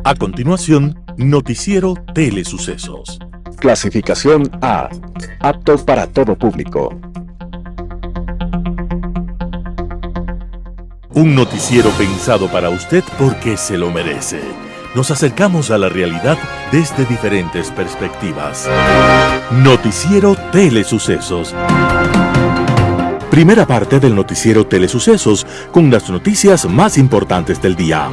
A continuación, Noticiero Telesucesos. Clasificación A. Apto para todo público. Un noticiero pensado para usted porque se lo merece. Nos acercamos a la realidad desde diferentes perspectivas. Noticiero Telesucesos. Primera parte del Noticiero Telesucesos con las noticias más importantes del día.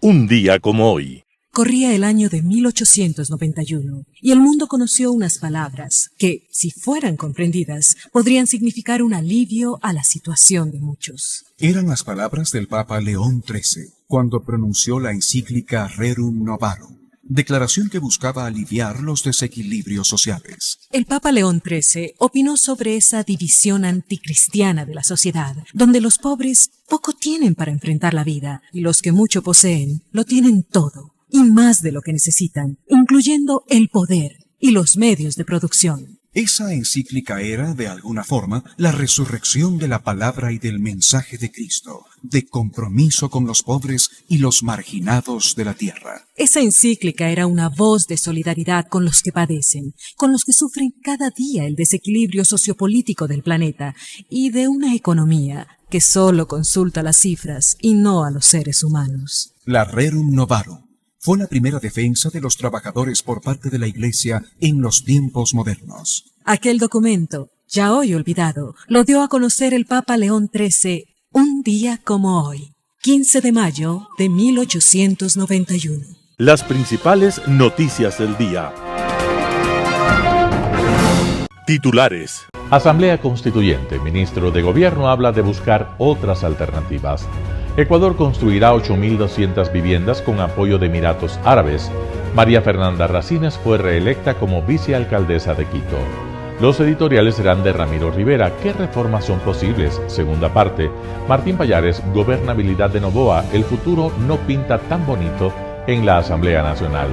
Un día como hoy. Corría el año de 1891 y el mundo conoció unas palabras que, si fueran comprendidas, podrían significar un alivio a la situación de muchos. Eran las palabras del Papa León XIII cuando pronunció la encíclica Rerum Novarum, declaración que buscaba aliviar los desequilibrios sociales. El Papa León XIII opinó sobre esa división anticristiana de la sociedad, donde los pobres poco tienen para enfrentar la vida y los que mucho poseen lo tienen todo y más de lo que necesitan, incluyendo el poder y los medios de producción. Esa encíclica era, de alguna forma, la resurrección de la palabra y del mensaje de Cristo, de compromiso con los pobres y los marginados de la tierra. Esa encíclica era una voz de solidaridad con los que padecen, con los que sufren cada día el desequilibrio sociopolítico del planeta y de una economía que solo consulta las cifras y no a los seres humanos. La Rerum Novarum fue la primera defensa de los trabajadores por parte de la Iglesia en los tiempos modernos. Aquel documento, ya hoy olvidado, lo dio a conocer el Papa León XIII un día como hoy, 15 de mayo de 1891. Las principales noticias del día. Titulares. Asamblea Constituyente. Ministro de Gobierno habla de buscar otras alternativas. Ecuador construirá 8.200 viviendas con apoyo de Emiratos Árabes. María Fernanda Racines fue reelecta como vicealcaldesa de Quito. Los editoriales serán de Ramiro Rivera. ¿Qué reformas son posibles? Segunda parte. Martín Pallares, gobernabilidad de Noboa. El futuro no pinta tan bonito en la Asamblea Nacional.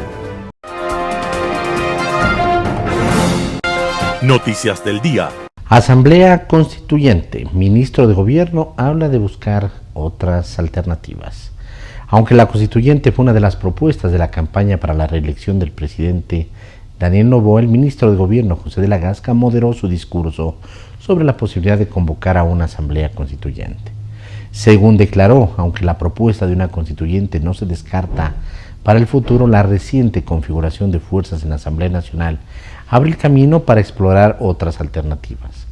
Noticias del día. Asamblea Constituyente. Ministro de Gobierno habla de buscar otras alternativas. Aunque la Constituyente fue una de las propuestas de la campaña para la reelección del presidente Daniel Noboa, el ministro de Gobierno José de la Gasca moderó su discurso sobre la posibilidad de convocar a una Asamblea Constituyente. Según declaró, aunque la propuesta de una Constituyente no se descarta para el futuro, la reciente configuración de fuerzas en la Asamblea Nacional abre el camino para explorar otras alternativas.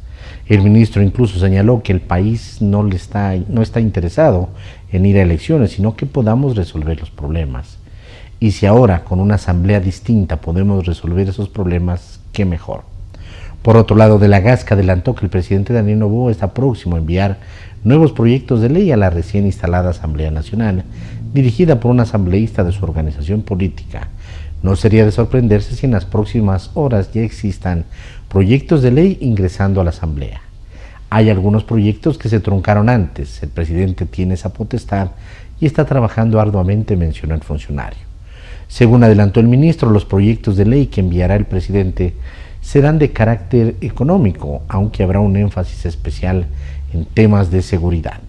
El ministro incluso señaló que el país no está interesado en ir a elecciones, sino que podamos resolver los problemas. Y si ahora, con una asamblea distinta, podemos resolver esos problemas, qué mejor. Por otro lado, De la Gasca adelantó que el presidente Daniel Noboa está próximo a enviar nuevos proyectos de ley a la recién instalada Asamblea Nacional, dirigida por un asambleísta de su organización política. No sería de sorprenderse si en las próximas horas ya existan proyectos de ley ingresando a la Asamblea. Hay algunos proyectos que se truncaron antes, el presidente tiene esa potestad y está trabajando arduamente, mencionó el funcionario. Según adelantó el ministro, los proyectos de ley que enviará el presidente serán de carácter económico, aunque habrá un énfasis especial en temas de seguridad.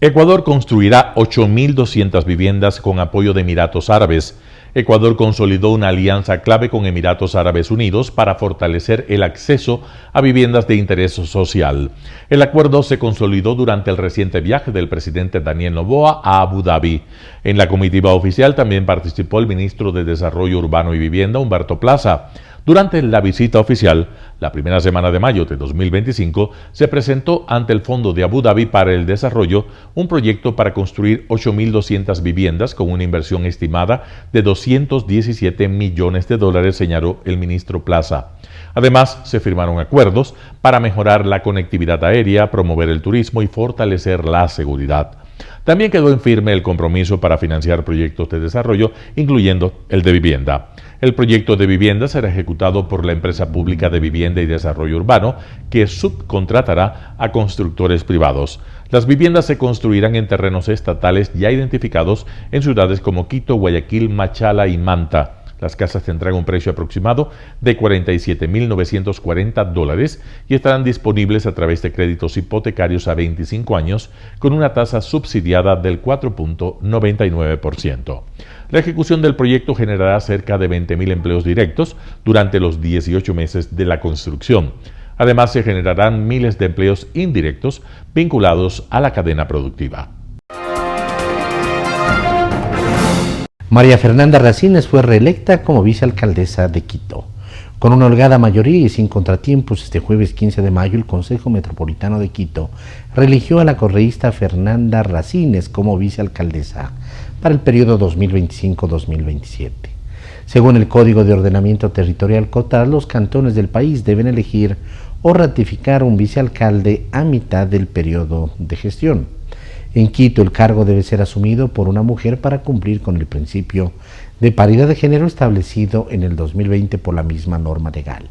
Ecuador construirá 8.200 viviendas con apoyo de Emiratos Árabes. Ecuador consolidó una alianza clave con Emiratos Árabes Unidos para fortalecer el acceso a viviendas de interés social. El acuerdo se consolidó durante el reciente viaje del presidente Daniel Noboa a Abu Dhabi. En la comitiva oficial también participó el ministro de Desarrollo Urbano y Vivienda, Humberto Plaza. Durante la visita oficial, la primera semana de mayo de 2025, se presentó ante el Fondo de Abu Dhabi para el Desarrollo un proyecto para construir 8.200 viviendas con una inversión estimada de $217 millones, señaló el ministro Plaza. Además, se firmaron acuerdos para mejorar la conectividad aérea, promover el turismo y fortalecer la seguridad. También quedó en firme el compromiso para financiar proyectos de desarrollo, incluyendo el de vivienda. El proyecto de vivienda será ejecutado por la Empresa Pública de Vivienda y Desarrollo Urbano, que subcontratará a constructores privados. Las viviendas se construirán en terrenos estatales ya identificados en ciudades como Quito, Guayaquil, Machala y Manta. Las casas tendrán un precio aproximado de $47.940 y estarán disponibles a través de créditos hipotecarios a 25 años con una tasa subsidiada del 4.99%. La ejecución del proyecto generará cerca de 20.000 empleos directos durante los 18 meses de la construcción. Además, se generarán miles de empleos indirectos vinculados a la cadena productiva. María Fernanda Racines fue reelecta como vicealcaldesa de Quito. Con una holgada mayoría y sin contratiempos, este jueves 15 de mayo el Consejo Metropolitano de Quito reeligió a la correísta Fernanda Racines como vicealcaldesa para el periodo 2025-2027. Según el Código de Ordenamiento Territorial COTAR, los cantones del país deben elegir o ratificar un vicealcalde a mitad del periodo de gestión. En Quito, el cargo debe ser asumido por una mujer para cumplir con el principio de paridad de género establecido en el 2020 por la misma norma legal.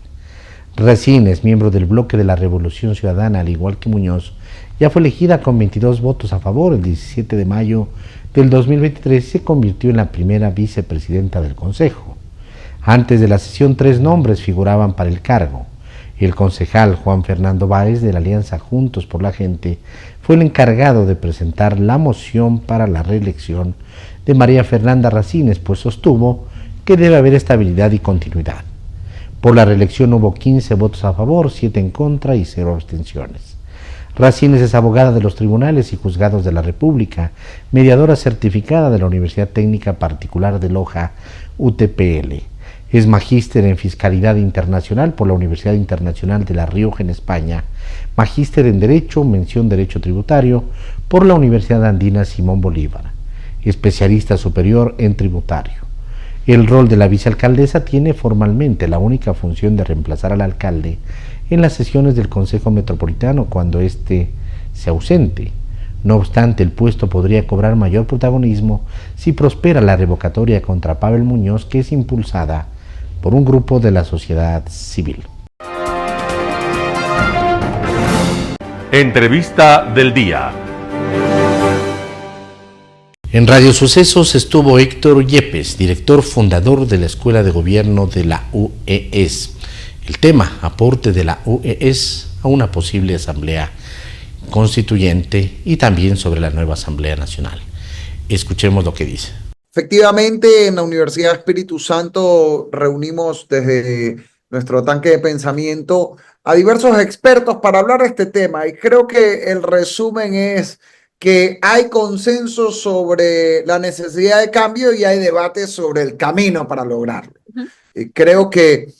Racines, miembro del bloque de la Revolución Ciudadana, al igual que Muñoz, ya fue elegida con 22 votos a favor el 17 de mayo del 2023 y se convirtió en la primera vicepresidenta del Consejo. Antes de la sesión, 3 nombres figuraban para el cargo. El concejal Juan Fernando Báez de la Alianza Juntos por la Gente fue el encargado de presentar la moción para la reelección de María Fernanda Racines, pues sostuvo que debe haber estabilidad y continuidad. Por la reelección hubo 15 votos a favor, 7 en contra y 0 abstenciones. Racines es abogada de los tribunales y juzgados de la República, mediadora certificada de la Universidad Técnica Particular de Loja, UTPL. Es magíster en Fiscalidad Internacional por la Universidad Internacional de La Rioja en España, magíster en Derecho, mención Derecho Tributario por la Universidad Andina Simón Bolívar, especialista superior en tributario. El rol de la vicealcaldesa tiene formalmente la única función de reemplazar al alcalde en las sesiones del Consejo Metropolitano cuando éste se ausente. No obstante, el puesto podría cobrar mayor protagonismo si prospera la revocatoria contra Pavel Muñoz, que es impulsada por un grupo de la sociedad civil. Entrevista del día. En Radio Sucesos estuvo Héctor Yepes, director fundador de la Escuela de Gobierno de la UES. El tema, aporte de la UES a una posible asamblea constituyente y también sobre la nueva Asamblea Nacional. Escuchemos lo que dice. Efectivamente, en la Universidad Espíritu Santo reunimos desde nuestro tanque de pensamiento a diversos expertos para hablar de este tema y creo que el resumen es que hay consenso sobre la necesidad de cambio y hay debate sobre el camino para lograrlo. Creo que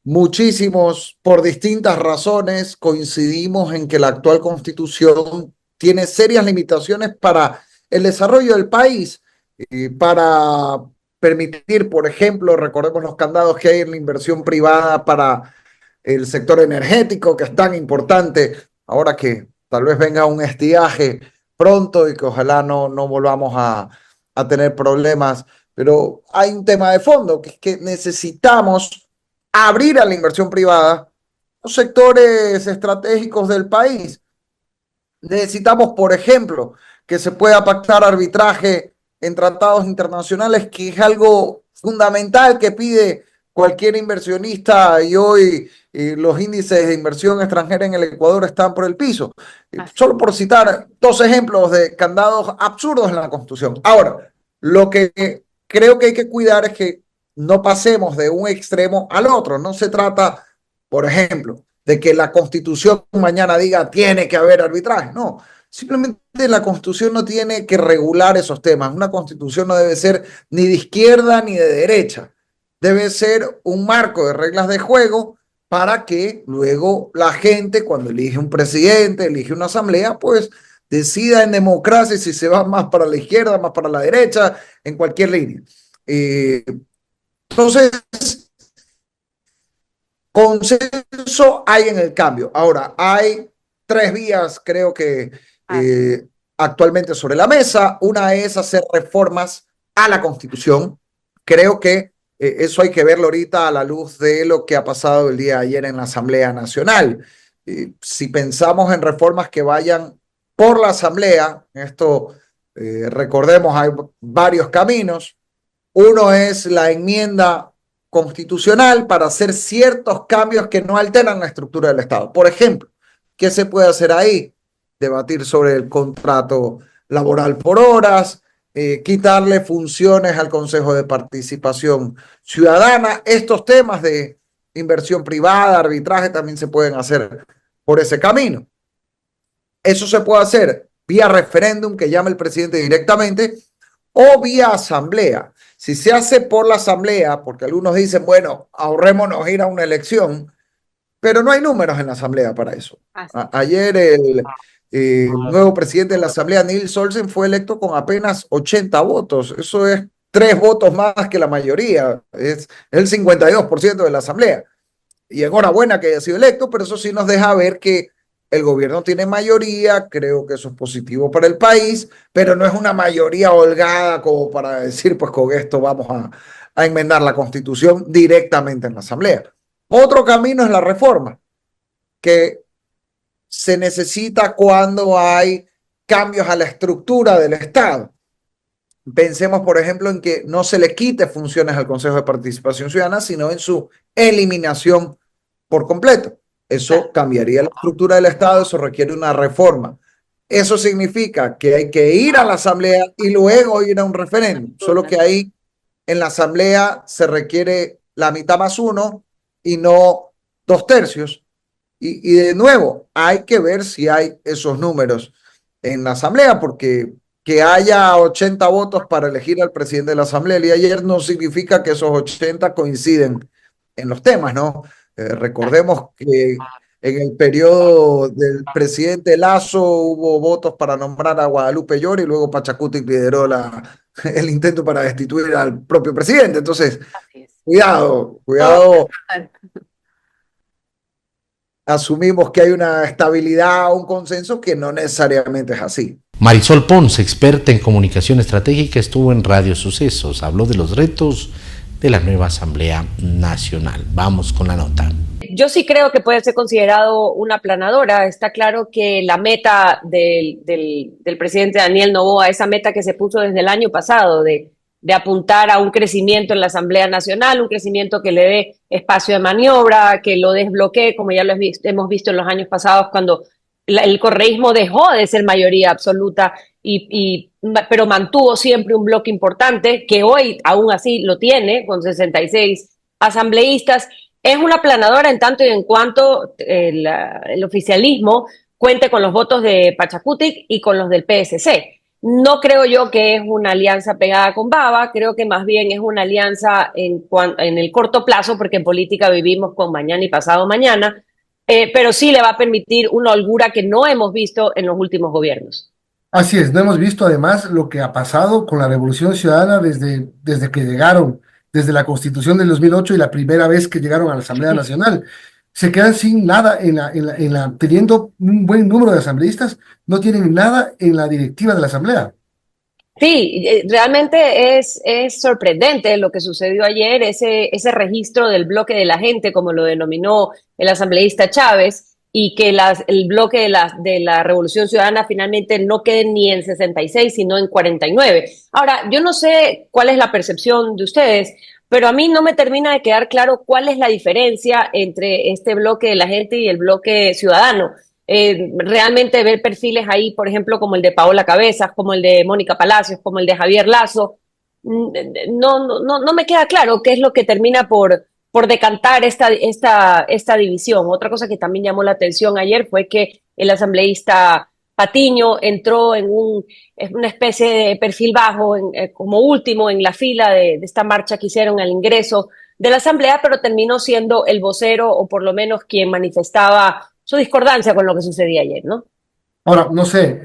muchísimos, por distintas razones, coincidimos en que la actual Constitución tiene serias limitaciones para el desarrollo del país. Para permitir, por ejemplo, recordemos los candados que hay en la inversión privada para el sector energético, que es tan importante, ahora que tal vez venga un estiaje pronto y que ojalá no volvamos a tener problemas, pero hay un tema de fondo, que es que necesitamos abrir a la inversión privada los sectores estratégicos del país. Necesitamos, por ejemplo, que se pueda pactar arbitraje en tratados internacionales, que es algo fundamental que pide cualquier inversionista y hoy los índices de inversión extranjera en el Ecuador están por el piso. Solo por citar 2 ejemplos de candados absurdos en la Constitución. Ahora, lo que creo que hay que cuidar es que no pasemos de un extremo al otro. No se trata, por ejemplo, de que la Constitución mañana diga tiene que haber arbitraje. No. Simplemente la Constitución no tiene que regular esos temas. Una Constitución no debe ser ni de izquierda ni de derecha. Debe ser un marco de reglas de juego para que luego la gente, cuando elige un presidente, elige una asamblea, pues decida en democracia si se va más para la izquierda, más para la derecha, en cualquier línea. Entonces, consenso hay en el cambio. Ahora, hay 3 vías, creo que actualmente sobre la mesa. Una es hacer reformas a la Constitución. Creo que eso hay que verlo ahorita a la luz de lo que ha pasado el día de ayer en la Asamblea Nacional. Si pensamos en reformas que vayan por la Asamblea, esto recordemos, hay varios caminos. Uno es la enmienda constitucional para hacer ciertos cambios que no alteran la estructura del Estado. Por ejemplo, ¿qué se puede hacer ahí? Debatir sobre el contrato laboral por horas, quitarle funciones al Consejo de Participación Ciudadana. Estos temas de inversión privada, arbitraje, también se pueden hacer por ese camino. Eso se puede hacer vía referéndum que llame el presidente directamente o vía asamblea. Si se hace por la asamblea, porque algunos dicen, bueno, ahorrémonos ir a una elección, pero no hay números en la asamblea para eso. Ayer el nuevo presidente de la asamblea, Nils Olsen, fue electo con apenas 80 votos. Eso es 3 votos más que la mayoría. Es el 52% de la asamblea. Y enhorabuena que haya sido electo, pero eso sí nos deja ver que el gobierno tiene mayoría. Creo que eso es positivo para el país, pero no es una mayoría holgada como para decir, pues con esto vamos a enmendar la Constitución directamente en la asamblea. Otro camino es la reforma, que se necesita cuando hay cambios a la estructura del Estado. Pensemos, por ejemplo, en que no se le quite funciones al Consejo de Participación Ciudadana, sino en su eliminación por completo. Eso cambiaría la estructura del Estado, eso requiere una reforma. Eso significa que hay que ir a la Asamblea y luego ir a un referéndum. Solo que ahí en la Asamblea se requiere la mitad más uno y no 2/3. Y de nuevo, hay que ver si hay esos números en la Asamblea, porque que haya 80 votos para elegir al presidente de la Asamblea el día de ayer no significa que esos 80 coinciden en los temas, ¿no? Recordemos que en el periodo del presidente Lasso hubo votos para nombrar a Guadalupe Llori y luego Pachacuti lideró el intento para destituir al propio presidente. Entonces, cuidado. Asumimos que hay una estabilidad o un consenso que no necesariamente es así. Marisol Pons, experta en comunicación estratégica, estuvo en Radio Sucesos, habló de los retos de la nueva Asamblea Nacional. Vamos con la nota. Yo sí creo que puede ser considerado una aplanadora. Está claro que la meta del presidente Daniel Noboa, esa meta que se puso desde el año pasado de apuntar a un crecimiento en la Asamblea Nacional, un crecimiento que le dé espacio de maniobra, que lo desbloquee, como ya lo hemos visto en los años pasados, cuando el correísmo dejó de ser mayoría absoluta, pero mantuvo siempre un bloque importante, que hoy aún así lo tiene, con 66 asambleístas. Es una aplanadora en tanto y en cuanto el oficialismo cuente con los votos de Pachacutic y con los del PSC. No creo yo que es una alianza pegada con baba, creo que más bien es una alianza en el corto plazo, porque en política vivimos con mañana y pasado mañana, pero sí le va a permitir una holgura que no hemos visto en los últimos gobiernos. Así es, no hemos visto además lo que ha pasado con la Revolución Ciudadana desde que llegaron, desde la Constitución del 2008 y la primera vez que llegaron a la Asamblea Nacional. Se quedan sin nada teniendo un buen número de asambleístas, no tienen nada en la directiva de la Asamblea. Sí, realmente es sorprendente lo que sucedió ayer, ese registro del bloque de la gente, como lo denominó el asambleísta Chávez, y que el bloque de la Revolución Ciudadana finalmente no quede ni en 66, sino en 49. Ahora, yo no sé cuál es la percepción de ustedes, pero a mí no me termina de quedar claro cuál es la diferencia entre este bloque de la gente y el bloque ciudadano. Realmente ver perfiles ahí, por ejemplo, como el de Paola Cabezas, como el de Mónica Palacios, como el de Javier Lazo, no me queda claro qué es lo que termina por decantar esta división. Otra cosa que también llamó la atención ayer fue que el asambleísta Patiño entró en una especie de perfil bajo, como último en la fila de esta marcha que hicieron al ingreso de la asamblea, pero terminó siendo el vocero, o por lo menos quien manifestaba su discordancia con lo que sucedía ayer, ¿no? Ahora, no sé,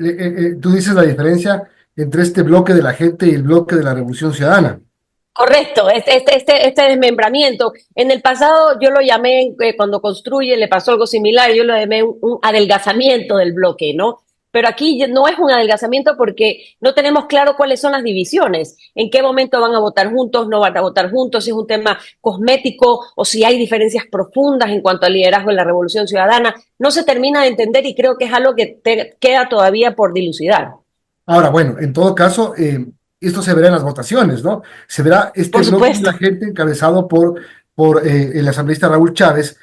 tú dices la diferencia entre este bloque de la gente y el bloque de la Revolución Ciudadana. Correcto, este desmembramiento. En el pasado yo lo llamé, cuando Construye le pasó algo similar, yo lo llamé un adelgazamiento del bloque, ¿no? Pero aquí no es un adelgazamiento porque no tenemos claro cuáles son las divisiones, en qué momento van a votar juntos, no van a votar juntos, si es un tema cosmético o si hay diferencias profundas en cuanto al liderazgo de la Revolución Ciudadana. No se termina de entender y creo que es algo que queda todavía por dilucidar. Ahora, bueno, en todo caso, esto se verá en las votaciones, ¿no? Se verá este Por bloque de supuesto. la gente encabezado por el asambleísta Raúl Chávez,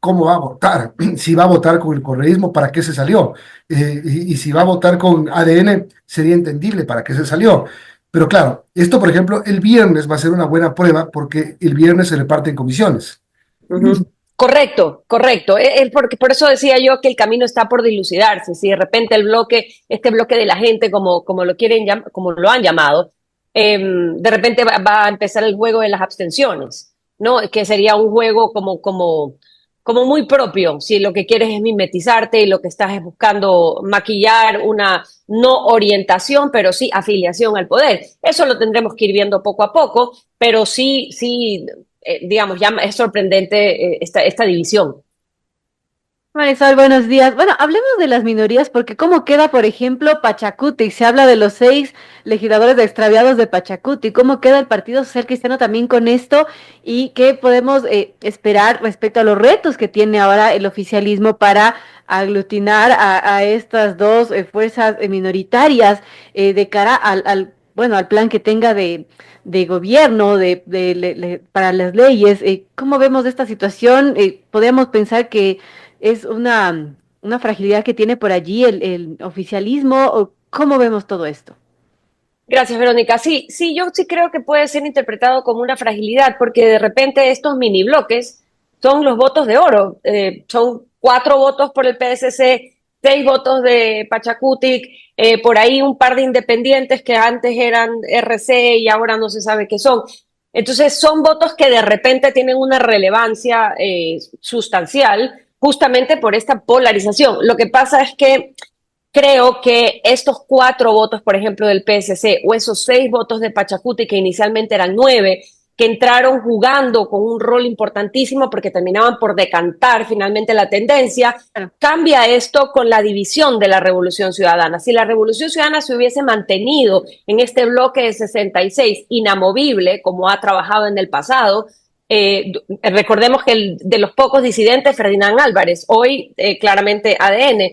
cómo va a votar, si va a votar con el correísmo, para qué se salió, y si va a votar con ADN, sería entendible para qué se salió. Pero claro, esto, por ejemplo, el viernes va a ser una buena prueba porque el viernes se reparte en comisiones. Ujú. Correcto, correcto. Porque por eso decía yo que el camino está por dilucidarse. Si de repente este bloque de la gente, como lo quieren como lo han llamado, de repente va a empezar el juego de las abstenciones, ¿no? Que sería un juego como muy propio. Si lo que quieres es mimetizarte y lo que estás es buscando maquillar una no orientación, pero sí afiliación al poder. Eso lo tendremos que ir viendo poco a poco, pero sí, digamos, ya es sorprendente esta división. Marisol, buenos días. Bueno, hablemos de las minorías porque cómo queda, por ejemplo, Pachacuti. Se habla de los 6 legisladores extraviados de Pachacuti. ¿Cómo queda el Partido Social Cristiano también con esto? ¿Y qué podemos esperar respecto a los retos que tiene ahora el oficialismo para aglutinar a estas dos fuerzas minoritarias de cara bueno, al plan que tenga de gobierno, para las leyes? ¿Cómo vemos esta situación? Podríamos pensar que es una fragilidad que tiene por allí el oficialismo. ¿O cómo vemos todo esto? Gracias, Verónica. Sí, yo sí creo que puede ser interpretado como una fragilidad, porque de repente estos mini bloques son los votos de oro. Son 4 votos por el PSC, 6 votos de Pachacutic, por ahí un par de independientes que antes eran RC y ahora no se sabe qué son. Entonces son votos que de repente tienen una relevancia sustancial justamente por esta polarización. Lo que pasa es que creo que estos 4 votos, por ejemplo, del PSC, o esos 6 votos de Pachacuti, que inicialmente eran 9, que entraron jugando con un rol importantísimo porque terminaban por decantar finalmente la tendencia, cambia esto con la división de la Revolución Ciudadana. Si la Revolución Ciudadana se hubiese mantenido en este bloque de 66 inamovible, como ha trabajado en el pasado, recordemos que de los pocos disidentes, Ferdinand Álvarez, hoy claramente ADN.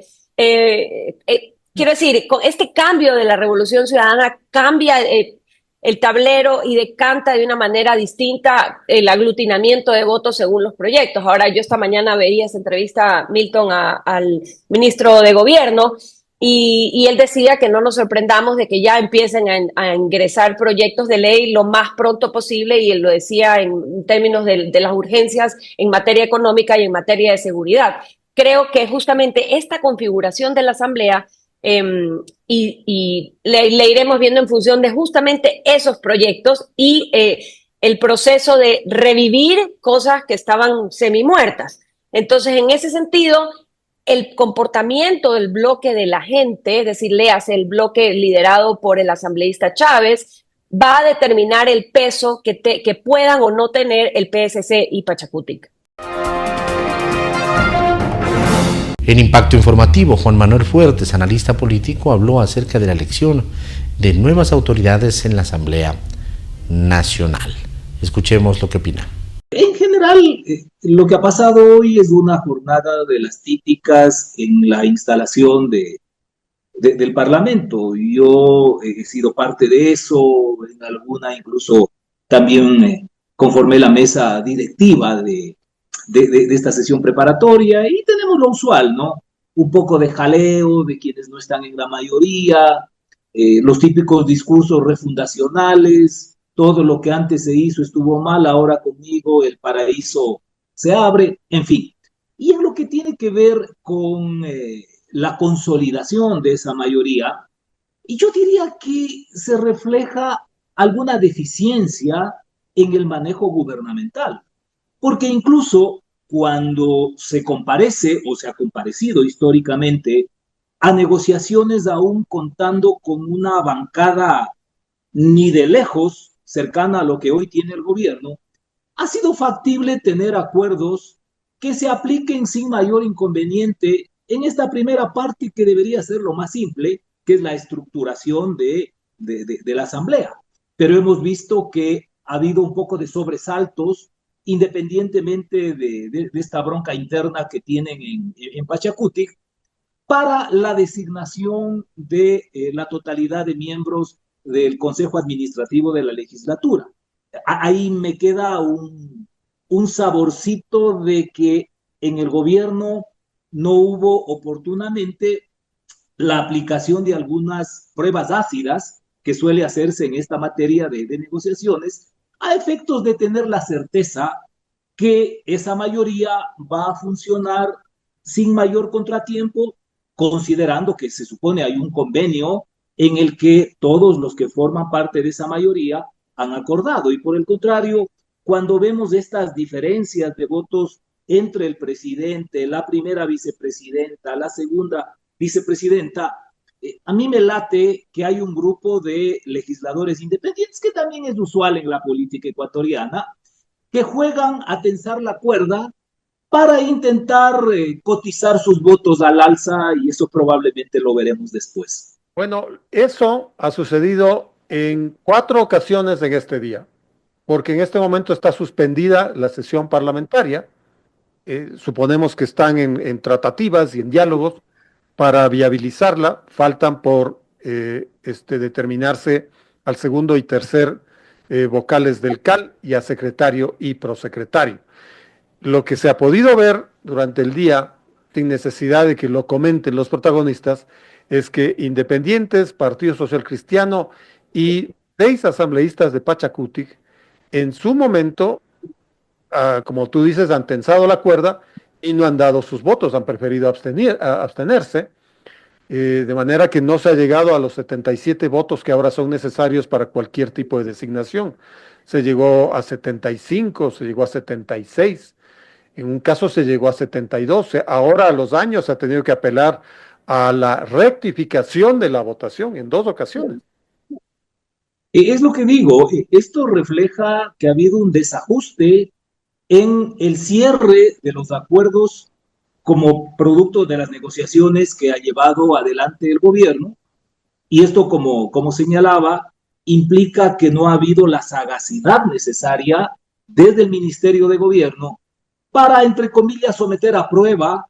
Quiero decir, con este cambio de la Revolución Ciudadana cambia el tablero y decanta de una manera distinta el aglutinamiento de votos según los proyectos. Ahora, yo esta mañana veía esa entrevista, Milton, al ministro de Gobierno, y él decía que no nos sorprendamos de que ya empiecen a ingresar proyectos de ley lo más pronto posible, y él lo decía en términos de las urgencias en materia económica y en materia de seguridad. Creo que justamente esta configuración de la Asamblea y le iremos viendo en función de justamente esos proyectos y el proceso de revivir cosas que estaban semi-muertas. Entonces, en ese sentido, el comportamiento del bloque de la gente, es decir, léase el bloque liderado por el asambleísta Chávez, va a determinar el peso que puedan o no tener el PSC y Pachacutic. En Impacto Informativo, Juan Manuel Fuertes, analista político, habló acerca de la elección de nuevas autoridades en la Asamblea Nacional. Escuchemos lo que opina. En general, lo que ha pasado hoy es una jornada de las típicas en la instalación del Parlamento. Yo he sido parte de eso, en alguna incluso también conformé la mesa directiva de esta sesión preparatoria, y tenemos lo usual, ¿no? Un poco de jaleo de quienes no están en la mayoría, los típicos discursos refundacionales, todo lo que antes se hizo estuvo mal, ahora conmigo el paraíso se abre, en fin. Y en lo que tiene que ver con la consolidación de esa mayoría, y yo diría que se refleja alguna deficiencia en el manejo gubernamental. Porque incluso cuando se comparece o se ha comparecido históricamente a negociaciones aún contando con una bancada ni de lejos cercana a lo que hoy tiene el gobierno, ha sido factible tener acuerdos que se apliquen sin mayor inconveniente en esta primera parte, que debería ser lo más simple, que es la estructuración de la Asamblea. Pero hemos visto que ha habido un poco de sobresaltos, independientemente de esta bronca interna que tienen en Pachacutic, para la designación de la totalidad de miembros del Consejo Administrativo de la legislatura. Ahí me queda un saborcito de que en el gobierno no hubo oportunamente la aplicación de algunas pruebas ácidas que suele hacerse en esta materia de negociaciones, a efectos de tener la certeza que esa mayoría va a funcionar sin mayor contratiempo, considerando que se supone hay un convenio en el que todos los que forman parte de esa mayoría han acordado. Y por el contrario, cuando vemos estas diferencias de votos entre el presidente, la primera vicepresidenta, la segunda vicepresidenta, a mí me late que hay un grupo de legisladores independientes, que también es usual en la política ecuatoriana, que juegan a tensar la cuerda para intentar cotizar sus votos al alza, y eso probablemente lo veremos después. Bueno, eso ha sucedido en 4 ocasiones en este día, porque en este momento está suspendida la sesión parlamentaria. Suponemos que están en tratativas y en diálogos para viabilizarla. Faltan por determinarse al segundo y tercer vocales del CAL y a secretario y prosecretario. Lo que se ha podido ver durante el día, sin necesidad de que lo comenten los protagonistas, es que independientes, Partido Social Cristiano y 6 asambleístas de Pachacutic, en su momento, como tú dices, han tensado la cuerda y no han dado sus votos, han preferido abstenerse, de manera que no se ha llegado a los 77 votos que ahora son necesarios para cualquier tipo de designación. Se llegó a 75, se llegó a 76, en un caso se llegó a 72. Ahora a los años se ha tenido que apelar a la rectificación de la votación en 2 ocasiones. Es lo que digo, esto refleja que ha habido un desajuste en el cierre de los acuerdos como producto de las negociaciones que ha llevado adelante el gobierno, y esto, como señalaba, implica que no ha habido la sagacidad necesaria desde el Ministerio de Gobierno para, entre comillas, someter a prueba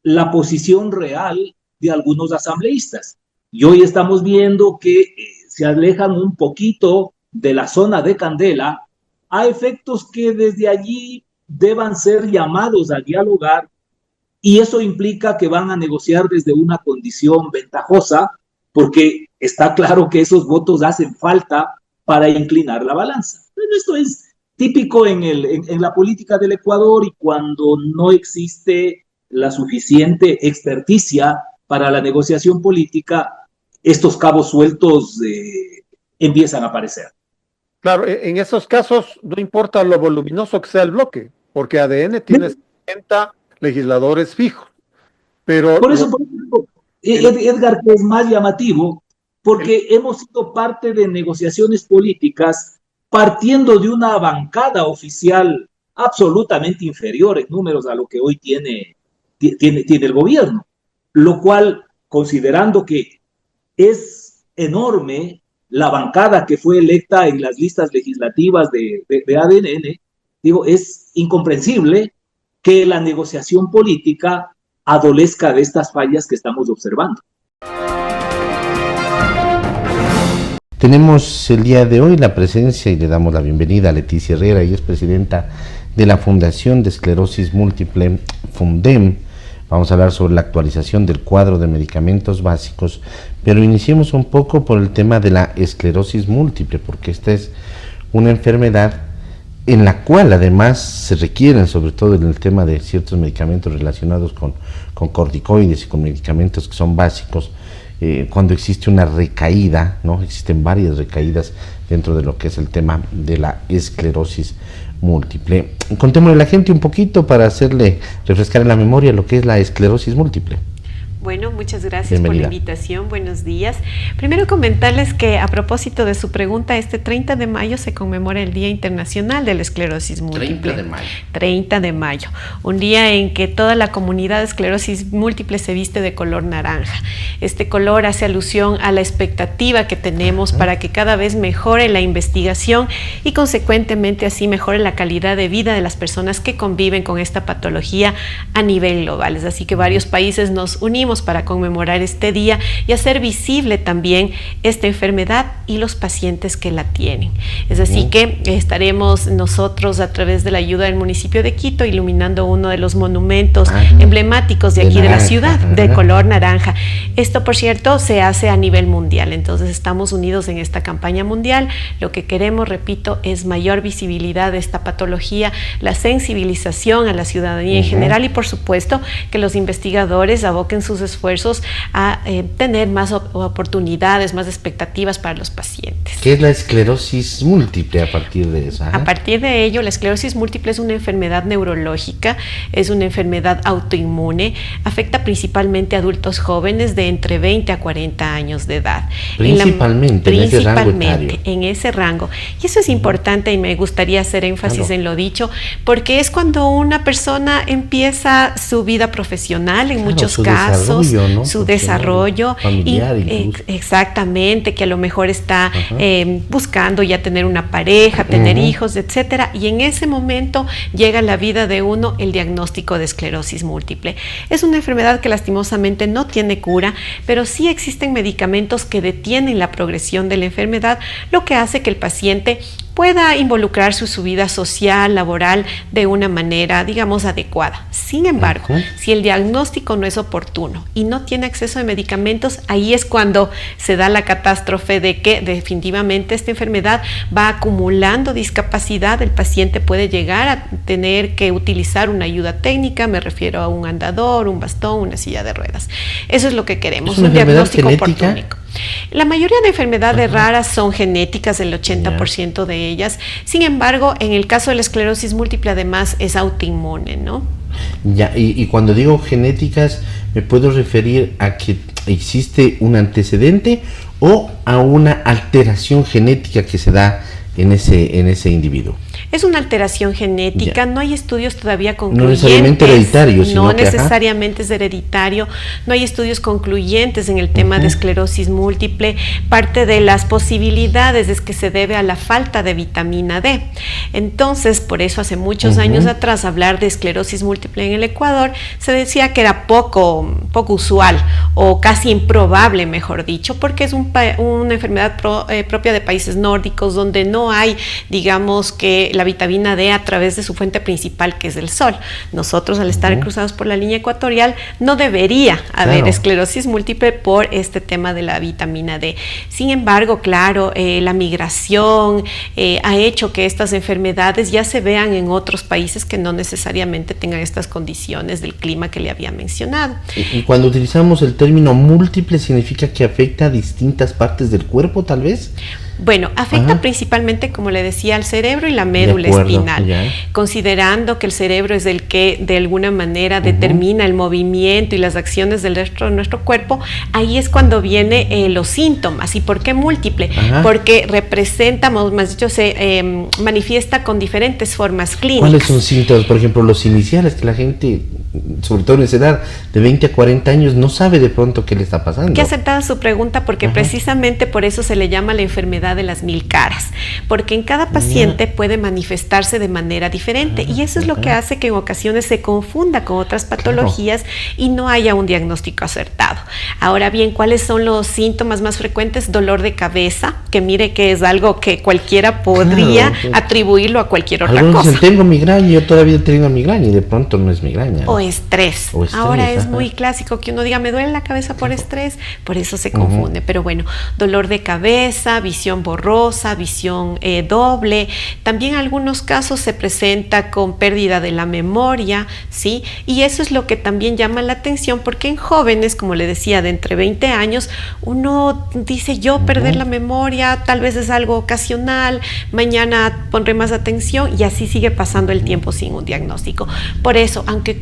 la posición real de algunos asambleístas. Y hoy estamos viendo que se alejan un poquito de la zona de Candela, a efectos que desde allí deban ser llamados a dialogar, y eso implica que van a negociar desde una condición ventajosa, porque está claro que esos votos hacen falta para inclinar la balanza. Pero esto es típico en la política del Ecuador, y cuando no existe la suficiente experticia para la negociación política, estos cabos sueltos empiezan a aparecer. Claro, en esos casos no importa lo voluminoso que sea el bloque, porque ADN tiene 70 legisladores fijos. Pero por eso, Edgar, que es más llamativo, porque hemos sido parte de negociaciones políticas partiendo de una bancada oficial absolutamente inferior en números a lo que hoy tiene el gobierno, lo cual, considerando que es enorme la bancada que fue electa en las listas legislativas de ADN, digo, es incomprensible que la negociación política adolezca de estas fallas que estamos observando. Tenemos el día de hoy la presencia, y le damos la bienvenida a Leticia Herrera, y es presidenta de la Fundación de Esclerosis Múltiple, FUNDEM. Vamos a hablar sobre la actualización del cuadro de medicamentos básicos, pero iniciemos un poco por el tema de la esclerosis múltiple, porque esta es una enfermedad en la cual además se requieren, sobre todo en el tema de ciertos medicamentos relacionados con corticoides y con medicamentos que son básicos, cuando existe una recaída, ¿no? Existen varias recaídas dentro de lo que es el tema de la esclerosis múltiple. Contémosle a la gente un poquito para hacerle refrescar en la memoria lo que es la esclerosis múltiple. Bueno, muchas gracias por la invitación. Buenos días. Primero comentarles que a propósito de su pregunta, este 30 de mayo se conmemora el Día Internacional de la Esclerosis Múltiple. 30 de mayo. 30 de mayo. Un día en que toda la comunidad de esclerosis múltiple se viste de color naranja. Este color hace alusión a la expectativa que tenemos para que cada vez mejore la investigación y consecuentemente así mejore la calidad de vida de las personas que conviven con esta patología a nivel global. Es así que varios países nos unimos aprovechemos para conmemorar este día y hacer visible también esta enfermedad y los pacientes que la tienen. Es así que estaremos nosotros a través de la ayuda del municipio de Quito iluminando uno de los monumentos emblemáticos de aquí de la ciudad, de color naranja. Esto, por cierto, se hace a nivel mundial, entonces estamos unidos en esta campaña mundial. Lo que queremos, repito, es mayor visibilidad de esta patología, la sensibilización a la ciudadanía en general y, por supuesto, que los investigadores aboquen sus esfuerzos a tener más oportunidades, más expectativas para los pacientes. ¿Qué es la esclerosis múltiple a partir de eso? A partir de ello, la esclerosis múltiple es una enfermedad neurológica, es una enfermedad autoinmune, afecta principalmente a adultos jóvenes de entre 20 a 40 años de edad. Principalmente en ese rango. Y eso es importante y me gustaría hacer énfasis en lo dicho, porque es cuando una persona empieza su vida profesional, en muchos casos, su desarrollo familiar, exactamente, que a lo mejor está buscando ya tener una pareja, tener hijos, etcétera, y en ese momento llega a la vida de uno el diagnóstico de esclerosis múltiple. Es una enfermedad que lastimosamente no tiene cura, pero sí existen medicamentos que detienen la progresión de la enfermedad, lo que hace que el paciente pueda involucrarse en su vida social, laboral, de una manera, digamos, adecuada. Sin embargo, si el diagnóstico no es oportuno y no tiene acceso a medicamentos, ahí es cuando se da la catástrofe de que definitivamente esta enfermedad va acumulando discapacidad. El paciente puede llegar a tener que utilizar una ayuda técnica, me refiero a un andador, un bastón, una silla de ruedas. Eso es lo que queremos, un diagnóstico oportuno. La mayoría de enfermedades raras son genéticas, el 80% de ellas. Sin embargo, en el caso de la esclerosis múltiple, además, es autoinmune, ¿no? Ya, y cuando digo genéticas, ¿me puedo referir a que existe un antecedente o a una alteración genética que se da en ese individuo? Es una alteración genética, no hay estudios todavía concluyentes. No necesariamente hereditario, sino no necesariamente es hereditario, no hay estudios concluyentes en el tema de esclerosis múltiple. Parte de las posibilidades es que se debe a la falta de vitamina D. Entonces, por eso hace muchos años atrás, hablar de esclerosis múltiple en el Ecuador se decía que era poco usual o casi improbable, mejor dicho, porque es una enfermedad propia de países nórdicos donde no hay, digamos, que la vitamina D a través de su fuente principal, que es el sol. Nosotros, al estar cruzados por la línea ecuatorial, no debería haber esclerosis múltiple por este tema de la vitamina D. Sin embargo, claro, la migración ha hecho que estas enfermedades ya se vean en otros países que no necesariamente tengan estas condiciones del clima que le había mencionado. Y cuando utilizamos el término múltiple, ¿significa que afecta a distintas partes del cuerpo, tal vez? Bueno, afecta principalmente, como le decía, al cerebro y la médula espinal, considerando que el cerebro es el que de alguna manera determina el movimiento y las acciones del resto de nuestro cuerpo. Ahí es cuando vienen los síntomas. ¿Y por qué múltiple? Porque representa, más dicho, se manifiesta con diferentes formas clínicas. ¿Cuáles son síntomas? Por ejemplo, los iniciales, que la gente, sobre todo en esa edad, de 20 a 40 años, no sabe de pronto qué le está pasando. Qué acertada su pregunta, porque precisamente por eso se le llama la enfermedad de las 1000 caras, porque en cada paciente puede manifestarse de manera diferente y eso es lo que hace que en ocasiones se confunda con otras patologías y no haya un diagnóstico acertado. Ahora bien, ¿cuáles son los síntomas más frecuentes? Dolor de cabeza, que mire que es algo que cualquiera podría atribuirlo a cualquier otra cosa. Dicen, tengo migraña, yo todavía tengo migraña y de pronto no es migraña. O estrés. Ahora es muy clásico que uno diga, me duele la cabeza por estrés, por eso se confunde. Pero bueno, dolor de cabeza, visión borrosa, visión doble. También en algunos casos se presenta con pérdida de la memoria, ¿sí? Y eso es lo que también llama la atención, porque en jóvenes, como le decía, de entre 20 años, uno dice, yo perder la memoria, tal vez es algo ocasional, mañana pondré más atención, y así sigue pasando el tiempo sin un diagnóstico. Por eso, aunque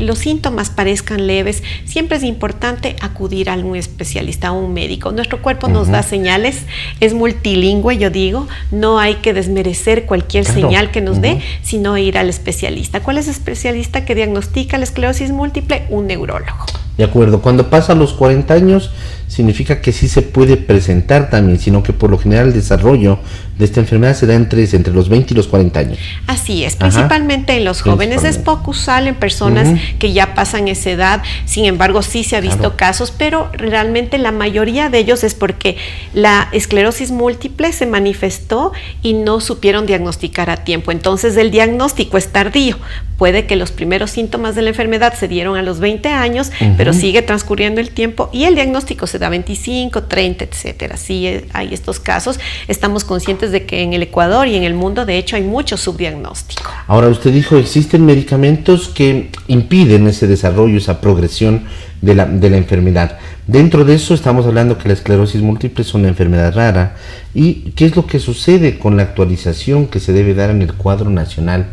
los síntomas parezcan leves, siempre es importante acudir a un especialista, a un médico. Nuestro cuerpo nos da señales, es multilingüe, yo digo, no hay que desmerecer cualquier señal que nos dé, sino ir al especialista. ¿Cuál es el especialista que diagnostica la esclerosis múltiple? Un neurólogo. De acuerdo, cuando pasa los 40 años significa que sí se puede presentar también, sino que por lo general el desarrollo de esta enfermedad se da entre los 20 y los 40 años. Así es, principalmente en los jóvenes. Es poco usual en personas que ya pasan esa edad, sin embargo sí se ha visto casos, pero realmente la mayoría de ellos es porque la esclerosis múltiple se manifestó y no supieron diagnosticar a tiempo. Entonces el diagnóstico es tardío. Puede que los primeros síntomas de la enfermedad se dieron a los 20 años, pero sigue transcurriendo el tiempo y el diagnóstico se da a 25, 30, etcétera. Sí hay estos casos. Estamos conscientes de que en el Ecuador y en el mundo, de hecho, hay mucho subdiagnóstico. Ahora, usted dijo, existen medicamentos que impiden ese desarrollo, esa progresión de la enfermedad. Dentro de eso estamos hablando que la esclerosis múltiple es una enfermedad rara. ¿Y qué es lo que sucede con la actualización que se debe dar en el cuadro nacional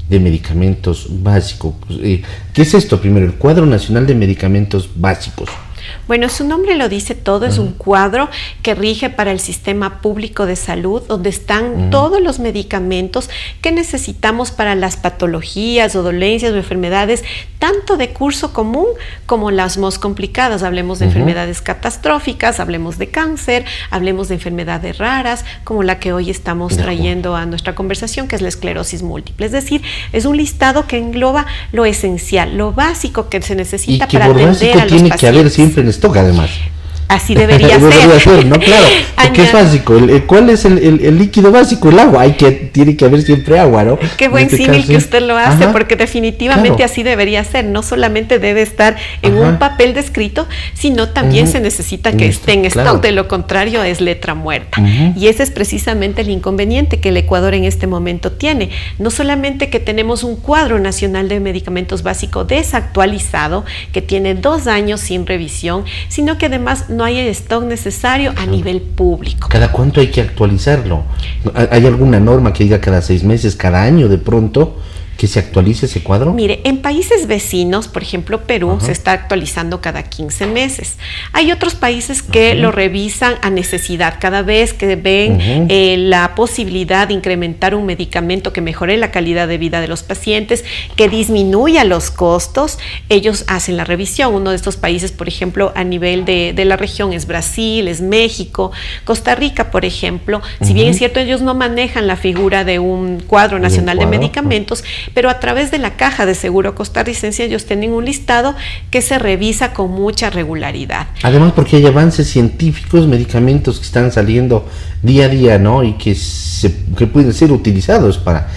de medicamentos básicos? ¿Qué es esto primero? El cuadro nacional de medicamentos básicos. Bueno, su nombre lo dice todo, es un cuadro que rige para el sistema público de salud, donde están todos los medicamentos que necesitamos para las patologías o dolencias o enfermedades, tanto de curso común como las más complicadas. Hablemos de enfermedades catastróficas, hablemos de cáncer, hablemos de enfermedades raras, como la que hoy estamos trayendo a nuestra conversación, que es la esclerosis múltiple. Es decir, es un listado que engloba lo esencial, lo básico que se necesita para atender a los pacientes. Tiene que haber siempre en stock, además. Así debería ser. ¿No? Claro, porque es básico. ¿Cuál es el líquido básico? El agua. Tiene que haber siempre agua, ¿no? Qué buen símil que usted lo hace, porque definitivamente así debería ser. No solamente debe estar en un papel descrito, sino también se necesita que esté en stock. De lo contrario, es letra muerta. Y ese es precisamente el inconveniente que el Ecuador en este momento tiene. No solamente que tenemos un cuadro nacional de medicamentos básicos desactualizado, que tiene 2 años sin revisión, sino que además no hay el stock necesario a nivel público. ¿Cada cuánto hay que actualizarlo? ¿Hay alguna norma que diga cada 6 meses, cada año de pronto, que se actualice ese cuadro? Mire, en países vecinos, por ejemplo Perú, se está actualizando cada 15 meses. Hay otros países que lo revisan a necesidad. Cada vez que ven la posibilidad de incrementar un medicamento que mejore la calidad de vida de los pacientes, que disminuya los costos, ellos hacen la revisión. Uno de estos países, por ejemplo, a nivel de la región es Brasil, es México, Costa Rica, por ejemplo. Si bien es cierto, ellos no manejan la figura de un cuadro nacional de medicamentos, pero a través de la Caja de Seguro Costarricense ellos tienen un listado que se revisa con mucha regularidad. Además, porque hay avances científicos, medicamentos que están saliendo día a día, ¿no? Y que pueden ser utilizados para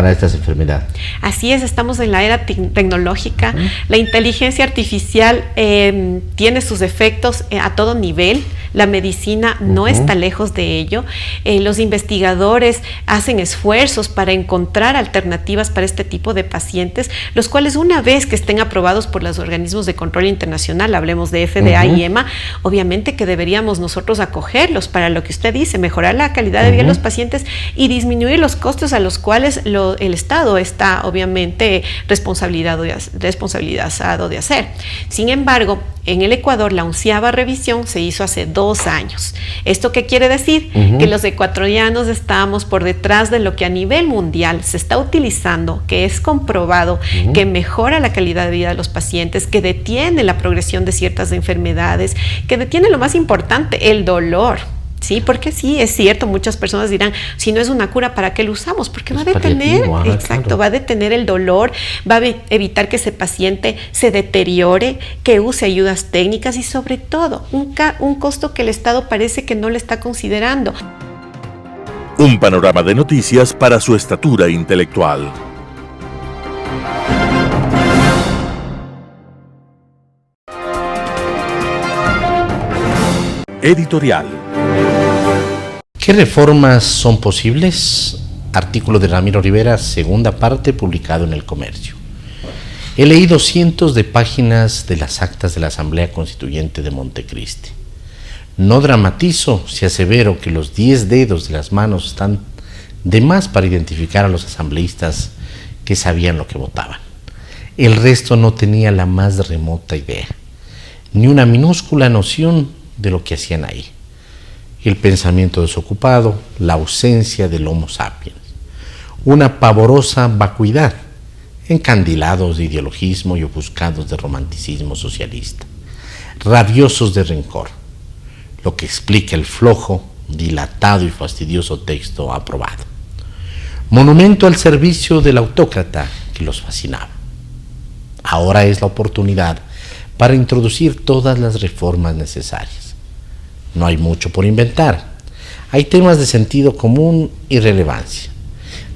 estas enfermedades. Así es, estamos en la era tecnológica. La inteligencia artificial tiene sus efectos a todo nivel. La medicina no está lejos de ello. Los investigadores hacen esfuerzos para encontrar alternativas para este tipo de pacientes, los cuales una vez que estén aprobados por los organismos de control internacional, hablemos de FDA y EMA, obviamente que deberíamos nosotros acogerlos para lo que usted dice, mejorar la calidad de vida de los pacientes y disminuir los costos a los cuales el Estado está obviamente responsabilizado de hacer. Sin embargo, en el Ecuador la 11ª revisión se hizo hace 2 años. ¿Esto qué quiere decir? Que los ecuatorianos estamos por detrás de lo que a nivel mundial se está utilizando, que es comprobado, que mejora la calidad de vida de los pacientes, que detiene la progresión de ciertas enfermedades, que detiene lo más importante, el dolor. Sí, porque sí, es cierto, muchas personas dirán, si no es una cura, ¿para qué lo usamos? Porque va a detener, va a detener el dolor, va a evitar que ese paciente se deteriore, que use ayudas técnicas y sobre todo, un costo que el Estado parece que no le está considerando. Un panorama de noticias para su estatura intelectual. Editorial. ¿Qué reformas son posibles? Artículo de Ramiro Rivera, segunda parte, publicado en El Comercio. He leído cientos de páginas de las actas de la Asamblea Constituyente de Montecristi. No dramatizo si asevero que los 10 dedos de las manos están de más para identificar a los asambleístas que sabían lo que votaban. El resto no tenía la más remota idea, ni una minúscula noción de lo que hacían ahí. El pensamiento desocupado, la ausencia del Homo sapiens, una pavorosa vacuidad, encandilados de ideologismo y ofuscados de romanticismo socialista, rabiosos de rencor, lo que explica el flojo, dilatado y fastidioso texto aprobado. Monumento al servicio del autócrata que los fascinaba. Ahora es la oportunidad para introducir todas las reformas necesarias. No hay mucho por inventar. Hay temas de sentido común y relevancia.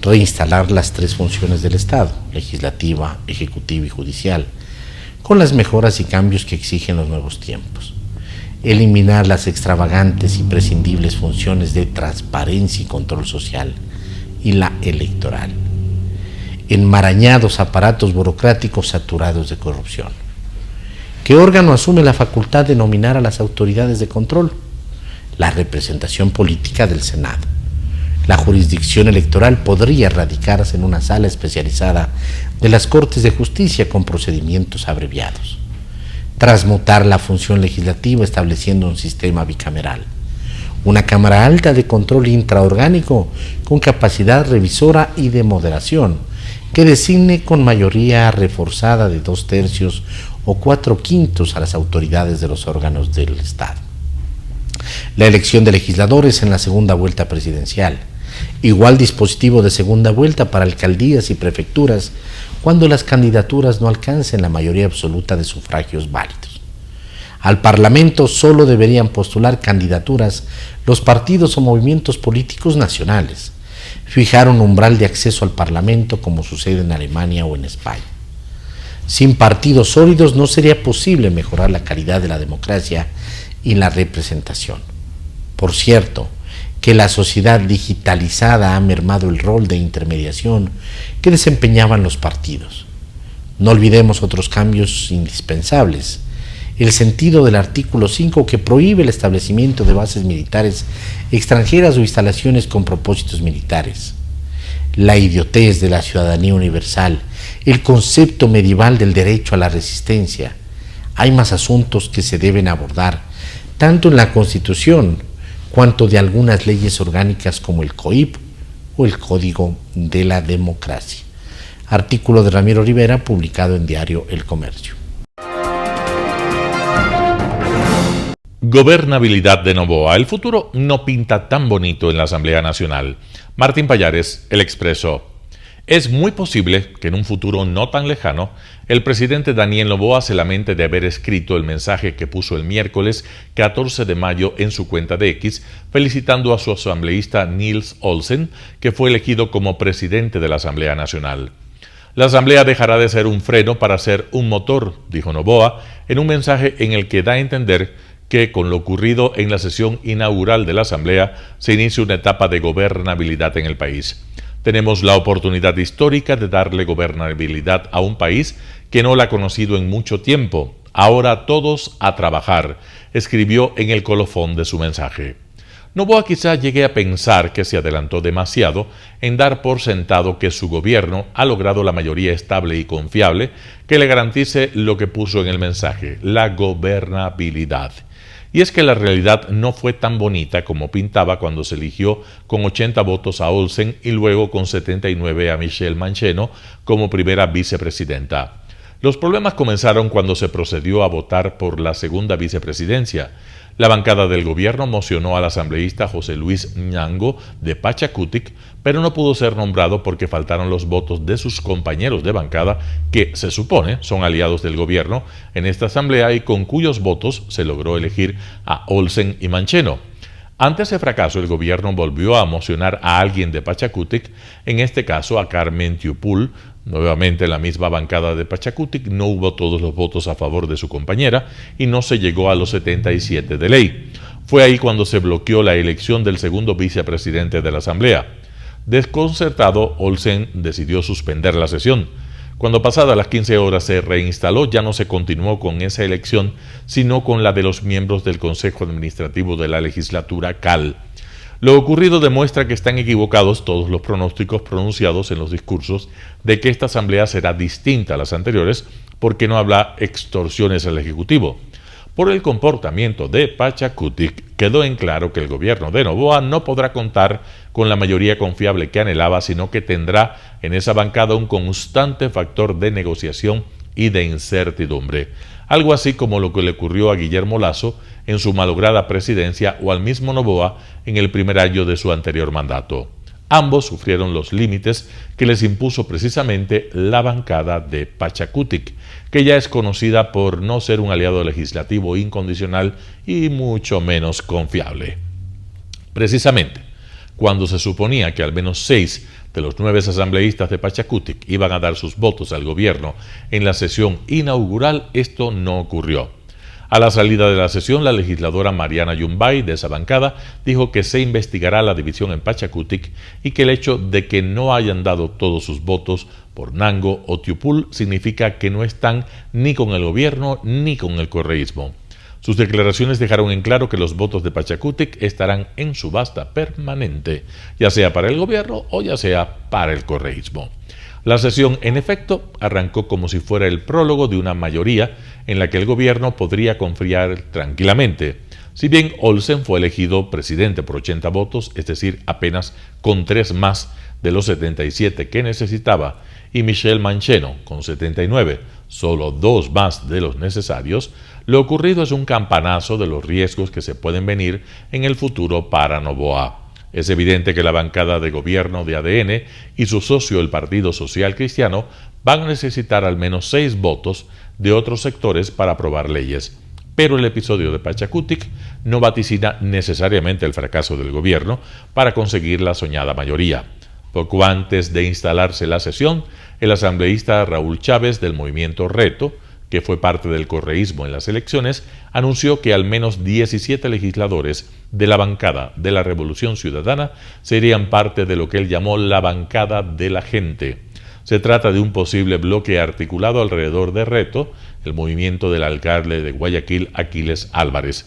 Reinstalar las 3 funciones del Estado, legislativa, ejecutiva y judicial, con las mejoras y cambios que exigen los nuevos tiempos. Eliminar las extravagantes y prescindibles funciones de transparencia y control social y la electoral. Enmarañados aparatos burocráticos saturados de corrupción. ¿Qué órgano asume la facultad de nominar a las autoridades de control? La representación política del Senado. La jurisdicción electoral podría radicarse en una sala especializada de las Cortes de Justicia con procedimientos abreviados. Transmutar la función legislativa estableciendo un sistema bicameral. Una Cámara Alta de control intraorgánico con capacidad revisora y de moderación, que designe con mayoría reforzada de 2/3 o 4/5 a las autoridades de los órganos del Estado. La elección de legisladores en la segunda vuelta presidencial. Igual dispositivo de segunda vuelta para alcaldías y prefecturas cuando las candidaturas no alcancen la mayoría absoluta de sufragios válidos. Al Parlamento solo deberían postular candidaturas los partidos o movimientos políticos nacionales. Fijar un umbral de acceso al Parlamento como sucede en Alemania o en España. Sin partidos sólidos no sería posible mejorar la calidad de la democracia y la representación. Por cierto, que la sociedad digitalizada ha mermado el rol de intermediación que desempeñaban los partidos. No olvidemos otros cambios indispensables. El sentido del artículo 5 que prohíbe el establecimiento de bases militares extranjeras o instalaciones con propósitos militares. La idiotez de la ciudadanía universal, el concepto medieval del derecho a la resistencia. Hay más asuntos que se deben abordar, tanto en la Constitución cuanto de algunas leyes orgánicas como el COIP o el Código de la Democracia. Artículo de Ramiro Rivera, publicado en Diario El Comercio. Gobernabilidad de Noboa. El futuro no pinta tan bonito en la Asamblea Nacional. Martín Pallares, El Expreso. Es muy posible que en un futuro no tan lejano, el presidente Daniel Noboa se lamente de haber escrito el mensaje que puso el miércoles 14 de mayo en su cuenta de X, felicitando a su asambleísta Niels Olsen, que fue elegido como presidente de la Asamblea Nacional. La Asamblea dejará de ser un freno para ser un motor, dijo Noboa, en un mensaje en el que da a entender que con lo ocurrido en la sesión inaugural de la Asamblea se inicia una etapa de gobernabilidad en el país. Tenemos la oportunidad histórica de darle gobernabilidad a un país que no la ha conocido en mucho tiempo. Ahora todos a trabajar, escribió en el colofón de su mensaje. Noboa quizá llegue a pensar que se adelantó demasiado en dar por sentado que su gobierno ha logrado la mayoría estable y confiable que le garantice lo que puso en el mensaje, la gobernabilidad. Y es que la realidad no fue tan bonita como pintaba cuando se eligió con 80 votos a Olsen y luego con 79 a Michelle Mancheno como primera vicepresidenta. Los problemas comenzaron cuando se procedió a votar por la segunda vicepresidencia. La bancada del gobierno mocionó al asambleísta José Luis Ñango de Pachacutic, pero no pudo ser nombrado porque faltaron los votos de sus compañeros de bancada, que se supone son aliados del gobierno en esta asamblea y con cuyos votos se logró elegir a Olsen y Mancheno. Ante ese fracaso, el gobierno volvió a mocionar a alguien de Pachacutic, en este caso a Carmen Tiupul. Nuevamente en la misma bancada de Pachacutic no hubo todos los votos a favor de su compañera y no se llegó a los 77 de ley. Fue ahí cuando se bloqueó la elección del segundo vicepresidente de la Asamblea. Desconcertado, Olsen decidió suspender la sesión. Cuando pasadas las 15 horas se reinstaló, ya no se continuó con esa elección, sino con la de los miembros del Consejo Administrativo de la Legislatura CAL. Lo ocurrido demuestra que están equivocados todos los pronósticos pronunciados en los discursos de que esta asamblea será distinta a las anteriores porque no habrá extorsiones al Ejecutivo. Por el comportamiento de Pachacutic, quedó en claro que el gobierno de Noboa no podrá contar con la mayoría confiable que anhelaba, sino que tendrá en esa bancada un constante factor de negociación y de incertidumbre, algo así como lo que le ocurrió a Guillermo Lasso en su malograda presidencia o al mismo Noboa en el primer año de su anterior mandato. Ambos sufrieron los límites que les impuso precisamente la bancada de Pachakutik, que ya es conocida por no ser un aliado legislativo incondicional y mucho menos confiable. Precisamente, cuando se suponía que al menos 6 de los 9 asambleístas de Pachakutik iban a dar sus votos al gobierno en la sesión inaugural, esto no ocurrió. A la salida de la sesión, la legisladora Mariana Yumbay, de esa bancada, dijo que se investigará la división en Pachakutik y que el hecho de que no hayan dado todos sus votos por Nango o Tiupul significa que no están ni con el gobierno ni con el correísmo. Sus declaraciones dejaron en claro que los votos de Pachakutik estarán en subasta permanente, ya sea para el gobierno o ya sea para el correísmo. La sesión, en efecto, arrancó como si fuera el prólogo de una mayoría en la que el gobierno podría confiar tranquilamente. Si bien Olsen fue elegido presidente por 80 votos, es decir, apenas con 3 más de los 77 que necesitaba, y Michel Mancheno con 79, solo 2 más de los necesarios, lo ocurrido es un campanazo de los riesgos que se pueden venir en el futuro para Noboa. Es evidente que la bancada de gobierno de ADN y su socio el Partido Social Cristiano van a necesitar al menos 6 votos de otros sectores para aprobar leyes. Pero el episodio de Pachakutik no vaticina necesariamente el fracaso del gobierno para conseguir la soñada mayoría. Poco antes de instalarse la sesión, el asambleísta Raúl Chávez del movimiento Reto, que fue parte del correísmo en las elecciones, anunció que al menos 17 legisladores de la bancada de la Revolución Ciudadana serían parte de lo que él llamó la bancada de la gente. Se trata de un posible bloque articulado alrededor de Reto, el movimiento del alcalde de Guayaquil, Aquiles Álvarez.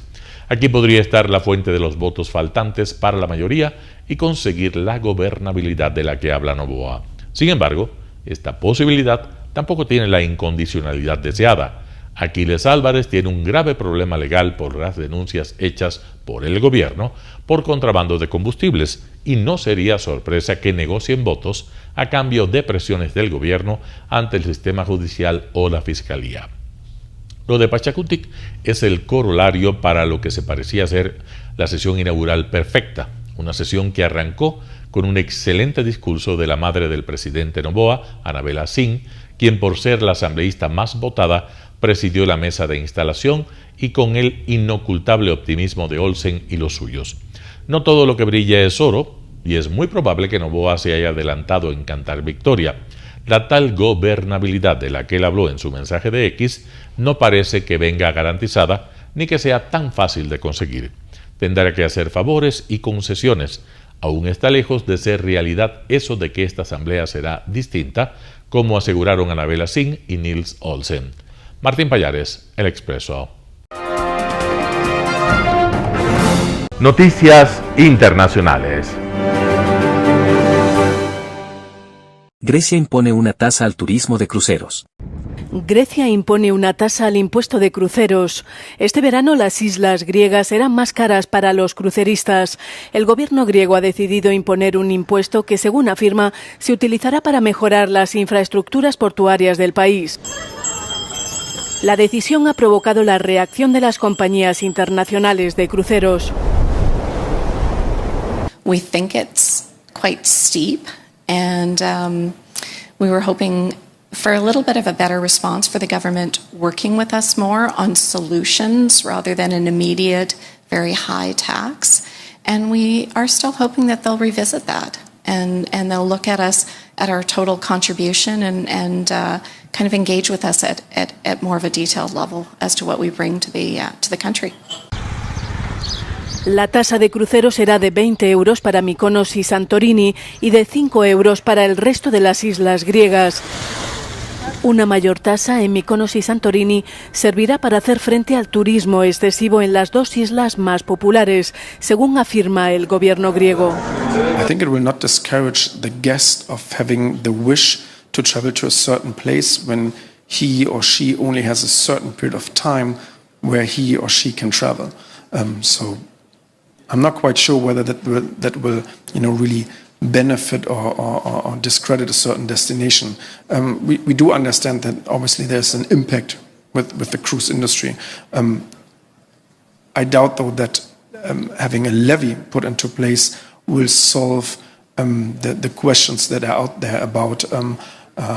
Aquí podría estar la fuente de los votos faltantes para la mayoría y conseguir la gobernabilidad de la que habla Noboa. Sin embargo, esta posibilidad tampoco tiene la incondicionalidad deseada. Aquiles Álvarez tiene un grave problema legal por las denuncias hechas por el gobierno por contrabando de combustibles y no sería sorpresa que negocien votos a cambio de presiones del gobierno ante el sistema judicial o la fiscalía. Lo de Pachakutik es el corolario para lo que se parecía ser la sesión inaugural perfecta, una sesión que arrancó con un excelente discurso de la madre del presidente Noboa, Anabela Singh, quien por ser la asambleísta más votada presidió la mesa de instalación y con el inocultable optimismo de Olsen y los suyos. No todo lo que brilla es oro, y es muy probable que Noboa se haya adelantado en cantar victoria. La tal gobernabilidad de la que él habló en su mensaje de X no parece que venga garantizada ni que sea tan fácil de conseguir. Tendrá que hacer favores y concesiones. Aún está lejos de ser realidad eso de que esta asamblea será distinta, como aseguraron Anabela Singh y Nils Olsen. Martín Pallares, El Expreso. Noticias internacionales. Grecia impone una tasa al turismo de cruceros. Grecia impone una tasa al impuesto de cruceros. Este verano las islas griegas eran más caras para los cruceristas. El gobierno griego ha decidido imponer un impuesto que, según afirma, se utilizará para mejorar las infraestructuras portuarias del país. La decisión ha provocado la reacción de las compañías internacionales de cruceros. We think it's quite steep and we were hoping for a little bit of a better response for the government working with us more on solutions rather than an immediate, very high tax. And we are still hoping that they'll revisit that and they'll look at us, at our total contribution and kind of engage with us at more of a detailed level as to what we bring to the country. La tasa de crucero será de 20 euros para Mykonos y Santorini y de 5 euros para el resto de las islas griegas. Una mayor tasa en Mykonos y Santorini servirá para hacer frente al turismo excesivo en las dos islas más populares, según afirma el gobierno griego. I think it will not discourage the guest of having the wish to travel to a certain place when he or she only has a certain period of time where he or she can travel. So I'm not quite sure whether that will really benefit or discredit a certain destination. We do understand that obviously there's an impact with the cruise industry. I doubt though that having a levy put into place will solve the questions that are out there about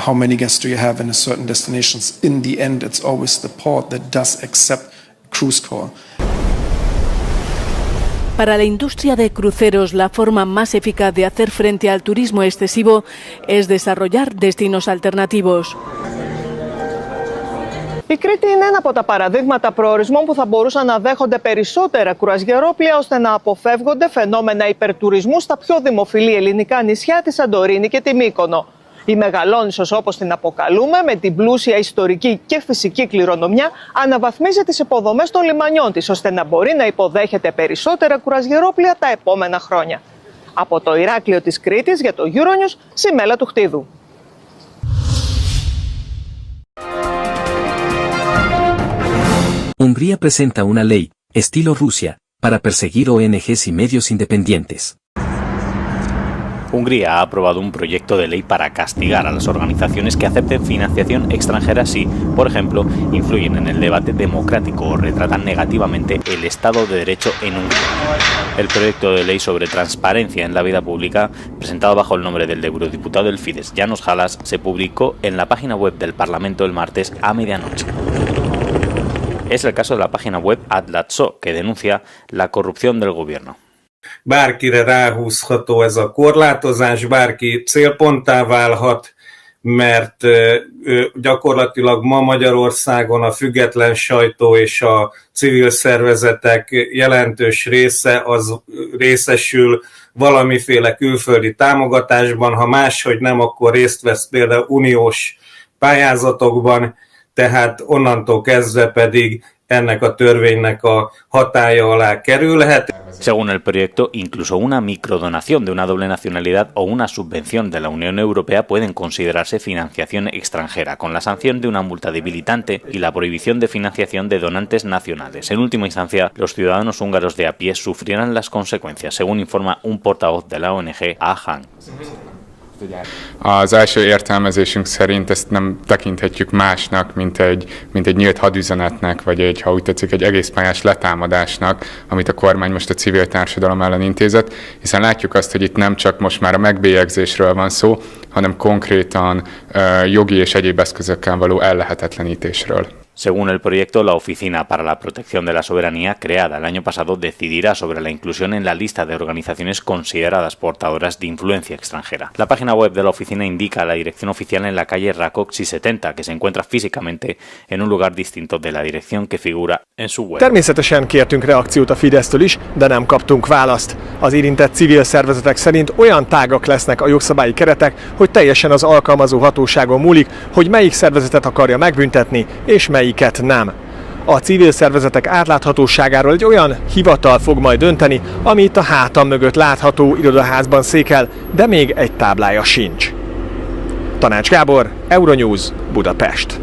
how many guests do you have in a certain destinations. In the end, it's always the port that does accept cruise call. Para la industria de cruceros, la forma más eficaz de hacer frente al turismo excesivo es desarrollar destinos alternativos. Η Κρήτη είναι ένα από τα παραδείγματα προορισμών που θα μπορούσαν να δέχονται περισσότερα κρουαζιερόπλια ώστε να αποφεύγονται φαινόμενα υπερτουρισμού στα πιο δημοφιλή ελληνικά νησιά, τη Σαντορίνη και τη Μύκονο. Η Μεγαλόνισσος, όπως την αποκαλούμε, με την πλούσια ιστορική και φυσική κληρονομιά, αναβαθμίζει τις υποδομές των λιμανιών της, ώστε να μπορεί να υποδέχεται περισσότερα κρουαζιερόπλια τα επόμενα χρόνια. Από το Ηράκλειο της Κρήτης για το Euronews, Σιμέλα του Χτίδου. Hungría presenta una ley, estilo Rusia, para perseguir ONGs y medios independientes. Hungría ha aprobado un proyecto de ley para castigar a las organizaciones que acepten financiación extranjera si, por ejemplo, influyen en el debate democrático o retratan negativamente el Estado de Derecho en Hungría. El proyecto de ley sobre transparencia en la vida pública, presentado bajo el nombre del eurodiputado del Fidesz, János Halas, se publicó en la página web del Parlamento el martes a medianoche. Es el caso de la página web Adlatszó, que denuncia la corrupción del gobierno. Bárkire ráhúzható ez a korlátozás, bárki célponttá válhat, mert gyakorlatilag ma Magyarországon a független sajtó és a civil szervezetek jelentős része az részesül valamiféle külföldi támogatásban, ha máshogy nem, akkor részt vesz például uniós pályázatokban, tehát onnantól kezdve pedig ennek a törvénynek a hatálya alá kerülhet. Según el proyecto, incluso una microdonación de una doble nacionalidad o una subvención de la Unión Europea pueden considerarse financiación extranjera, con la sanción de una multa debilitante y la prohibición de financiación de donantes nacionales. En última instancia, los ciudadanos húngaros de a pie sufrirán las consecuencias, según informa un portavoz de la ONG, AHAN. Az első értelmezésünk szerint ezt nem tekinthetjük másnak, mint egy nyílt hadüzenetnek, vagy egy, ha úgy tetszik, egy egészpályás letámadásnak, amit a kormány most a civil társadalom ellen intézett, hiszen látjuk azt, hogy itt nem csak most már a megbélyegzésről van szó, hanem konkrétan jogi és egyéb eszközökkel való ellehetetlenítésről. Según el proyecto, la Oficina para la Protección de la Soberanía, creada el año pasado, decidirá sobre la inclusión en la lista de organizaciones consideradas portadoras de influencia extranjera. La página web de la oficina indica la dirección oficial en la calle Rákóczi 70, que se encuentra físicamente en un lugar distinto de la dirección que figura en su web. Természetesen kértünk reakciót a Fidesztől is, de nem kaptunk választ. Az érintett civil szervezetek szerint olyan tágak lesznek a jogszabályi keretek, hogy teljesen az alkalmazó hatóságon múlik, hogy melyik szervezetet akarja megbüntetni, és melyiket nem. A civil szervezetek átláthatóságáról egy olyan hivatal fog majd dönteni, ami itt a hátam mögött látható irodaházban székel, de még egy táblája sincs. Tanács Gábor, Euronews, Budapest.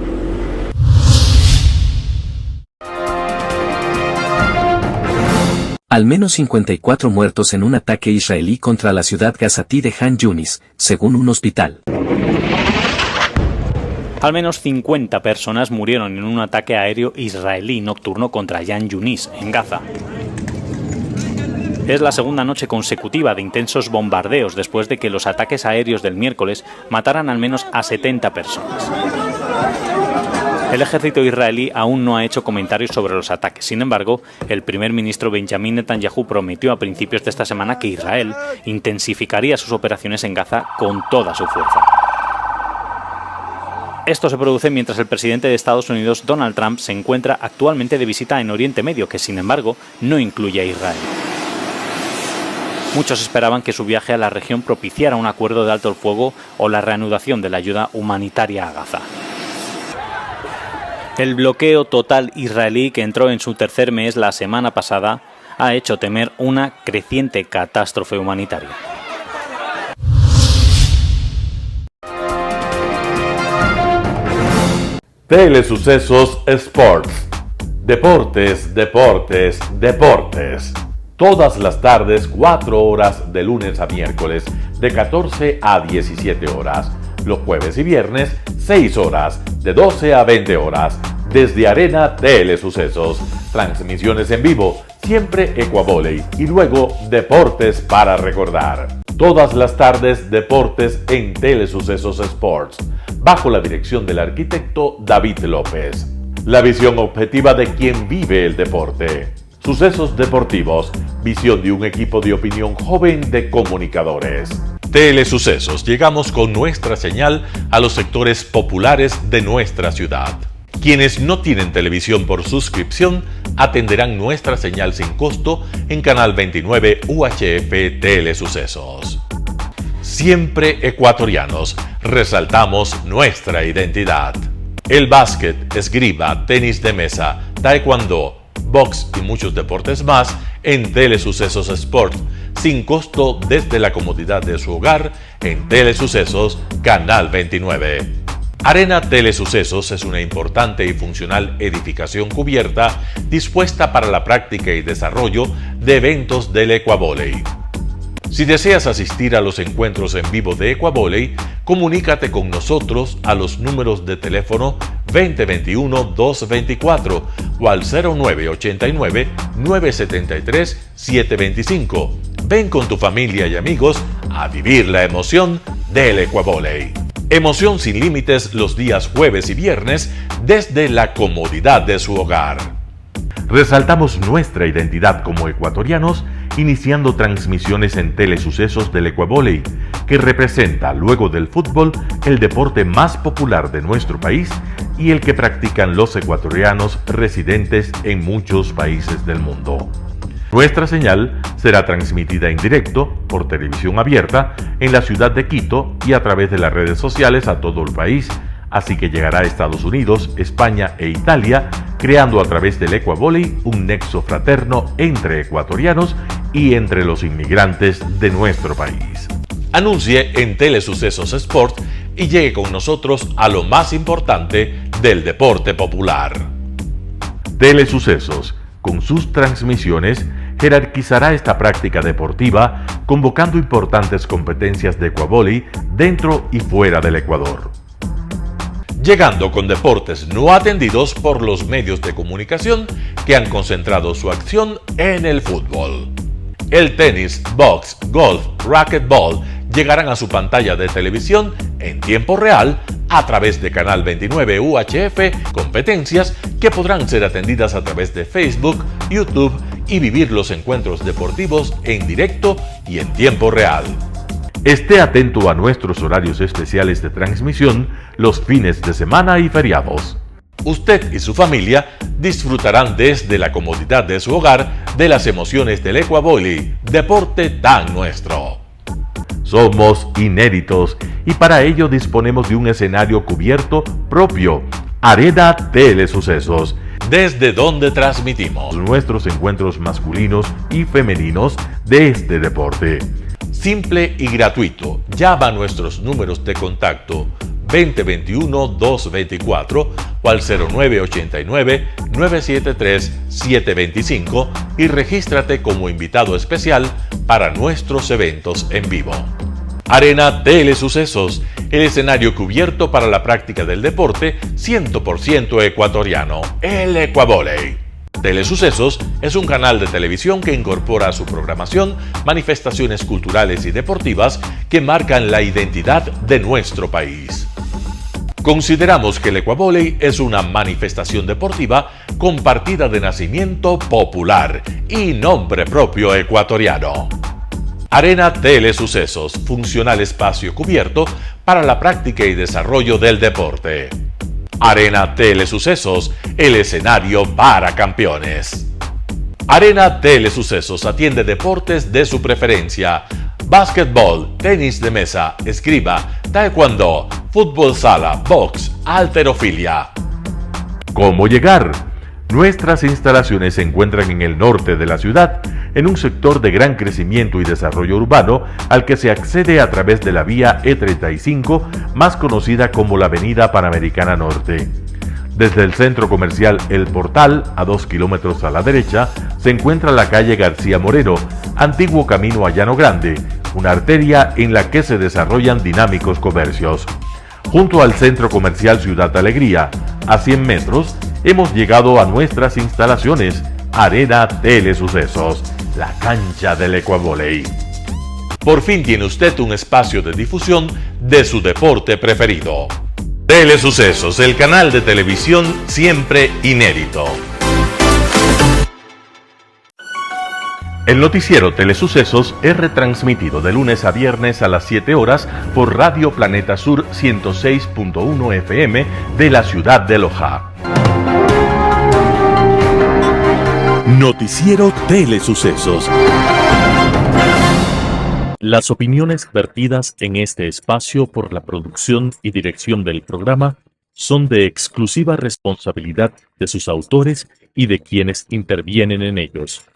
Al menos 54 muertos en un ataque israelí contra la ciudad gazatí de Han Yunis, según un hospital. Al menos 50 personas murieron en un ataque aéreo israelí nocturno contra Khan Yunis, en Gaza. Es la segunda noche consecutiva de intensos bombardeos después de que los ataques aéreos del miércoles mataran al menos a 70 personas. El ejército israelí aún no ha hecho comentarios sobre los ataques. Sin embargo, el primer ministro Benjamin Netanyahu prometió a principios de esta semana que Israel intensificaría sus operaciones en Gaza con toda su fuerza. Esto se produce mientras el presidente de Estados Unidos, Donald Trump, se encuentra actualmente de visita en Oriente Medio, que sin embargo no incluye a Israel. Muchos esperaban que su viaje a la región propiciara un acuerdo de alto el fuego o la reanudación de la ayuda humanitaria a Gaza. El bloqueo total israelí, que entró en su tercer mes la semana pasada, ha hecho temer una creciente catástrofe humanitaria. Telesucesos Sports. Deportes, deportes, deportes. Todas las tardes, 4 horas de lunes a miércoles, de 14 a 17 horas. Los jueves y viernes, 6 horas, de 12 a 20 horas, desde Arena Telesucesos. Transmisiones en vivo, siempre Ecuavóley y luego Deportes para recordar. Todas las tardes, deportes en Telesucesos Sports, bajo la dirección del arquitecto David López. La visión objetiva de quien vive el deporte. Sucesos deportivos, visión de un equipo de opinión joven de comunicadores. Telesucesos, llegamos con nuestra señal a los sectores populares de nuestra ciudad. Quienes no tienen televisión por suscripción atenderán nuestra señal sin costo en Canal 29 UHF Telesucesos. Siempre ecuatorianos, resaltamos nuestra identidad. El básquet, esgrima, tenis de mesa, taekwondo, box y muchos deportes más en Telesucesos Sport, sin costo desde la comodidad de su hogar en Telesucesos Canal 29. Arena Telesucesos es una importante y funcional edificación cubierta dispuesta para la práctica y desarrollo de eventos del Ecuavóley. Si deseas asistir a los encuentros en vivo de Ecuavóley, comunícate con nosotros a los números de teléfono 2021-224 o al 0989-973-725. Ven con tu familia y amigos a vivir la emoción del Ecuavóley. Emoción sin límites los días jueves y viernes desde la comodidad de su hogar. Resaltamos nuestra identidad como ecuatorianos iniciando transmisiones en Telesucesos del Ecuavóley, que representa, luego del fútbol, el deporte más popular de nuestro país y el que practican los ecuatorianos residentes en muchos países del mundo. Nuestra señal será transmitida en directo por televisión abierta en la ciudad de Quito y a través de las redes sociales a todo el país, así que llegará a Estados Unidos, España e Italia, creando a través del Ecuavóley un nexo fraterno entre ecuatorianos y entre los inmigrantes de nuestro país. Anuncie en Telesucesos Sport y llegue con nosotros a lo más importante del deporte popular. Telesucesos, con sus transmisiones, jerarquizará esta práctica deportiva, convocando importantes competencias de Ecuavóley dentro y fuera del Ecuador. Llegando con deportes no atendidos por los medios de comunicación que han concentrado su acción en el fútbol. El tenis, box, golf, racquetball llegarán a su pantalla de televisión en tiempo real a través de Canal 29 UHF, competencias que podrán ser atendidas a través de Facebook, YouTube y vivir los encuentros deportivos en directo y en tiempo real. Esté atento a nuestros horarios especiales de transmisión los fines de semana y feriados. Usted y su familia disfrutarán desde la comodidad de su hogar de las emociones del Ecuavóley, deporte tan nuestro. Somos inéditos y para ello disponemos de un escenario cubierto propio, Arena Telesucesos, desde donde transmitimos nuestros encuentros masculinos y femeninos de este deporte. Simple y gratuito. Llama a nuestros números de contacto 2021-224 o al 0989-973-725 y regístrate como invitado especial para nuestros eventos en vivo. Arena Telesucesos, el escenario cubierto para la práctica del deporte 100% ecuatoriano, el Ecuavóley. Telesucesos es un canal de televisión que incorpora a su programación manifestaciones culturales y deportivas que marcan la identidad de nuestro país. Consideramos que el Ecuavóley es una manifestación deportiva con partida de nacimiento popular y nombre propio ecuatoriano. Arena Telesucesos, funcional espacio cubierto para la práctica y desarrollo del deporte. Arena Telesucesos, el escenario para campeones. Arena Telesucesos atiende deportes de su preferencia: básquetbol, tenis de mesa, esgrima, taekwondo, fútbol sala, box, halterofilia. ¿Cómo llegar? Nuestras instalaciones se encuentran en el norte de la ciudad, en un sector de gran crecimiento y desarrollo urbano al que se accede a través de la vía E35, más conocida como la Avenida Panamericana Norte. Desde el centro comercial El Portal, a 2 kilómetros a la derecha, se encuentra la calle García Moreno, antiguo camino a Llano Grande, una arteria en la que se desarrollan dinámicos comercios. Junto al Centro Comercial Ciudad Alegría, a 100 metros, hemos llegado a nuestras instalaciones, Arena Telesucesos, la cancha del Ecuavóley. Por fin tiene usted un espacio de difusión de su deporte preferido. Telesucesos, el canal de televisión siempre inédito. El noticiero Telesucesos es retransmitido de lunes a viernes a las 7 horas por Radio Planeta Sur 106.1 FM de la ciudad de Loja. Noticiero Telesucesos. Las opiniones vertidas en este espacio por la producción y dirección del programa son de exclusiva responsabilidad de sus autores y de quienes intervienen en ellos.